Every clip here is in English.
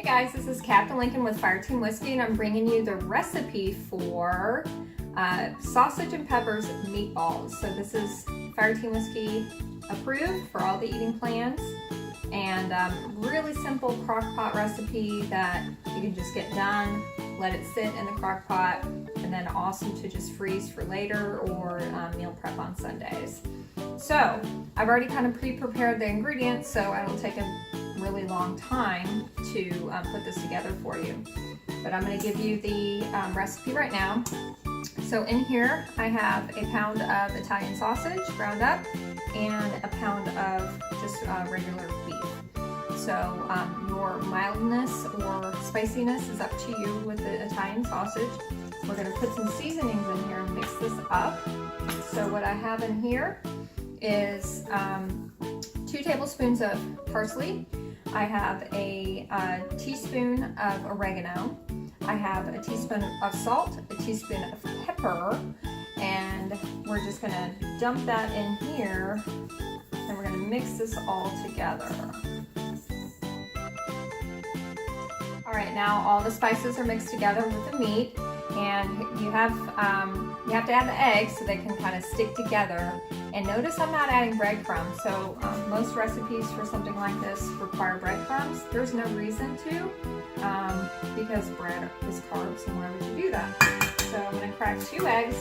Guys, this is Captain Lincoln with Fire Team Whiskey, and I'm bringing you the recipe for Sausage and Peppers Meatballs. So this is Fire Team Whiskey approved for all the eating plans, and really simple crock pot recipe that you can just get done, let it sit in the crock pot, and then awesome to just freeze for later or meal prep on Sundays. So I've already kind of pre-prepared the ingredients, so it'll take a really long time to put this together for you. But I'm going to give you the recipe right now. So in here I have a pound of Italian sausage ground up and a pound of just regular beef. So your mildness or spiciness is up to you with the Italian sausage. We're going to put some seasonings in here and mix this up. So what I have in here is 2 tablespoons of parsley. I have a teaspoon of oregano. I have a teaspoon of salt, a teaspoon of pepper, and we're just gonna dump that in here and we're gonna mix this all together. All right, now all the spices are mixed together with the meat, and you have to add the eggs so they can kind of stick together. And notice I'm not adding breadcrumbs. So most recipes for something like this require breadcrumbs. There's no reason to, because bread is carbs, and why would you do that? So I'm going to crack 2 eggs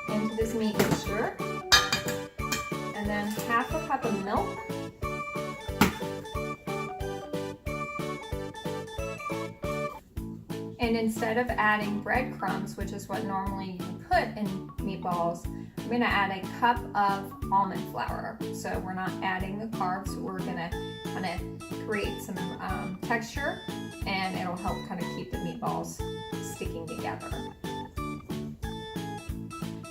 into this meat mixture, and then half a cup of milk. And instead of adding breadcrumbs, which is what normally you put in meatballs, I'm going to add a cup of almond flour. So we're not adding the carbs, we're going to kind of create some texture, and it'll help kind of keep the meatballs sticking together.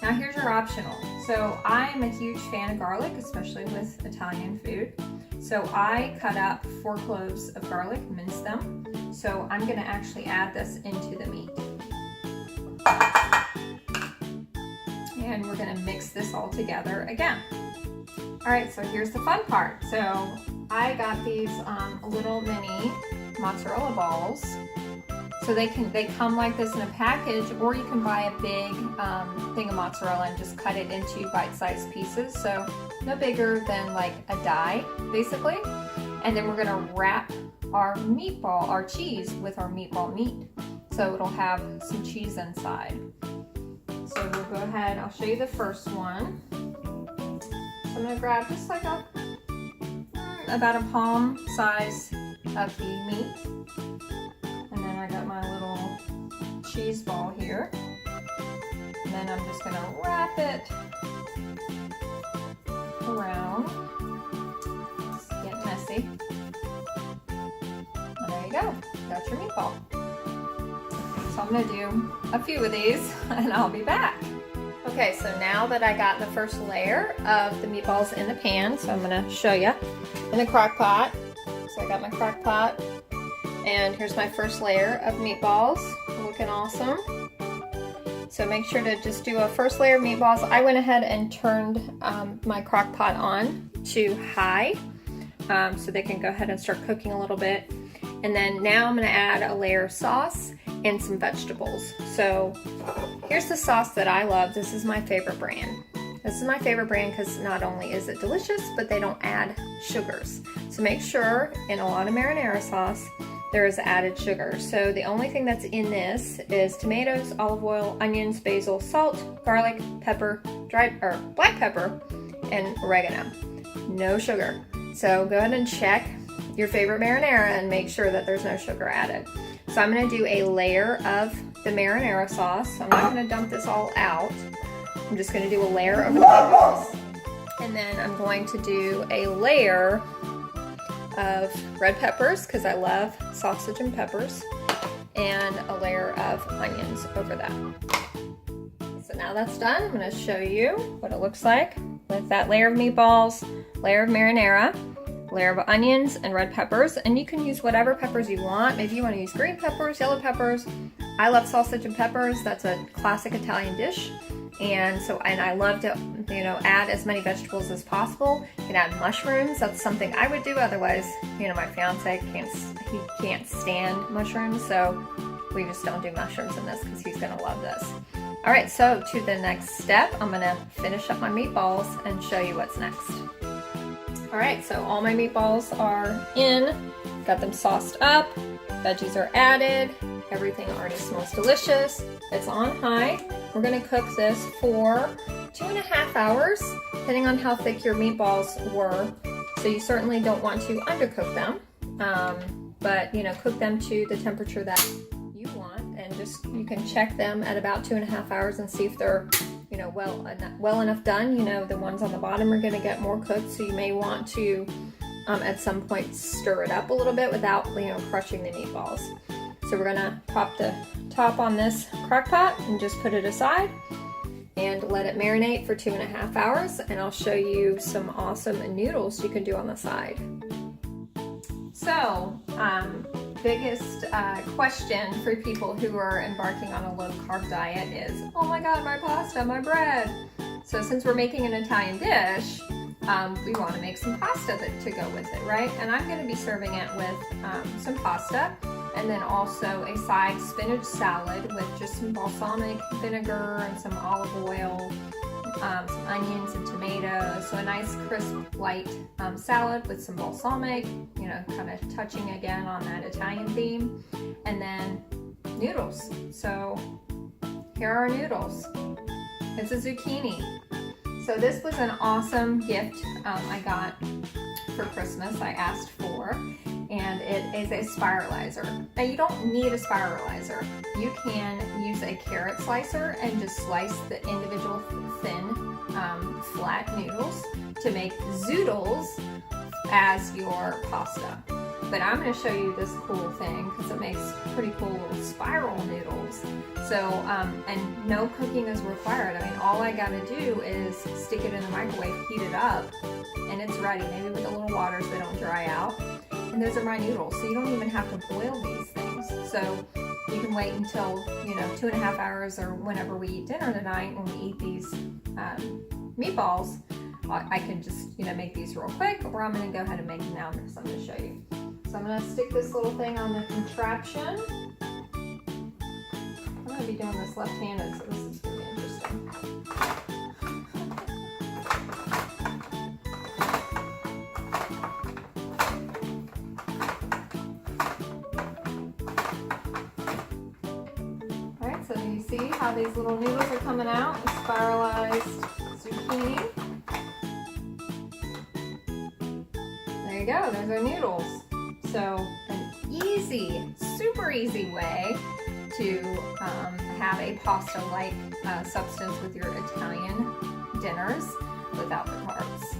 Now here's your optional. So I'm a huge fan of garlic, especially with Italian food. So I cut up 4 cloves of garlic, mince them. So I'm going to actually add this into the meat. And we're going to mix this all together again. Alright, so here's the fun part. So I got these little mini mozzarella balls. So they come like this in a package, or you can buy a big thing of mozzarella and just cut it into bite-sized pieces. So no bigger than like a die, basically. And then we're going to wrap our meatball, our cheese, with our meatball meat. So it'll have some cheese inside. So we'll go ahead, I'll show you the first one. So I'm going to grab just like about a palm size of the meat. And then I got my little cheese ball here. And then I'm just going to wrap it around. It's getting messy. And there you go, got your meatball. So I'm going to do a few of these and I'll be back. Okay, so now that I got the first layer of the meatballs in the pan, so I'm going to show you in the crock pot. So I got my crock pot, and here's my first layer of meatballs, looking awesome. So make sure to just do a first layer of meatballs. I went ahead and turned my crock pot on to high, so they can go ahead and start cooking a little bit. And then now I'm going to add a layer of sauce and some vegetables. So here's the sauce that I love. This is my favorite brand. This is my favorite brand because not only is it delicious, but they don't add sugars. So make sure in a lot of marinara sauce there is added sugar. So the only thing that's in this is tomatoes, olive oil, onions, basil, salt, garlic, pepper, black pepper, and oregano. No sugar. So go ahead and check your favorite marinara and make sure that there's no sugar added. So I'm going to do a layer of the marinara sauce. So I'm not going to dump this all out. I'm just going to do a layer over the meatballs. And then I'm going to do a layer of red peppers, because I love sausage and peppers, and a layer of onions over that. So now that's done, I'm going to show you what it looks like with that layer of meatballs, layer of marinara, layer of onions and red peppers. And you can use whatever peppers you want. Maybe you want to use green peppers, yellow peppers. I love sausage and peppers. That's a classic Italian dish. And I love to, add as many vegetables as possible. You can add mushrooms. That's something I would do. Otherwise, my fiance can't stand mushrooms. So we just don't do mushrooms in this because he's gonna love this. All right, so to the next step, I'm gonna finish up my meatballs and show you what's next. All right, so all my meatballs are in, got them sauced up, veggies are added, everything already smells delicious. It's on high. We're gonna cook this for 2.5 hours, depending on how thick your meatballs were. So you certainly don't want to undercook them, but cook them to the temperature that you want, and you can check them at about 2.5 hours and see if they're well enough done. The ones on the bottom are gonna get more cooked, so you may want to at some point stir it up a little bit without crushing the meatballs. So we're gonna pop the top on this crock pot and just put it aside and let it marinate for 2.5 hours, and I'll show you some awesome noodles you can do on the side. So, biggest question for people who are embarking on a low carb diet is, oh my god, my pasta, my bread. So since we're making an Italian dish, we want to make some pasta to go with it, right? And I'm going to be serving it with some pasta, and then also a side spinach salad with just some balsamic vinegar and some olive oil, some onions and tomatoes. So a nice crisp, light salad with some balsamic, kind of touching again on that Italian theme. And then noodles. So here are our noodles. It's a zucchini. So this was an awesome gift I got for Christmas, I asked for, and it is a spiralizer. Now you don't need a spiralizer. You can use a carrot slicer and just slice the individual thin, flat noodles to make zoodles as your pasta. But I'm going to show you this cool thing because it makes pretty cool little spiral noodles. So, and no cooking is required. I mean, all I got to do is stick it in the microwave, heat it up, and it's ready. Maybe with a little water so they don't dry out. And those are my noodles. So you don't even have to boil these things. So you can wait until, 2.5 hours or whenever we eat dinner tonight when we eat these meatballs. I can just, make these real quick, or I'm going to go ahead and make them now because I'm going to show you. So I'm going to stick this little thing on the contraption. I'm going to be doing this left-handed, so this is going to be interesting. Alright, so you see how these little noodles are coming out? Spiralized zucchini. There you go, there's our noodles. So an easy, super easy way to have a pasta-like substance with your Italian dinners without the carbs.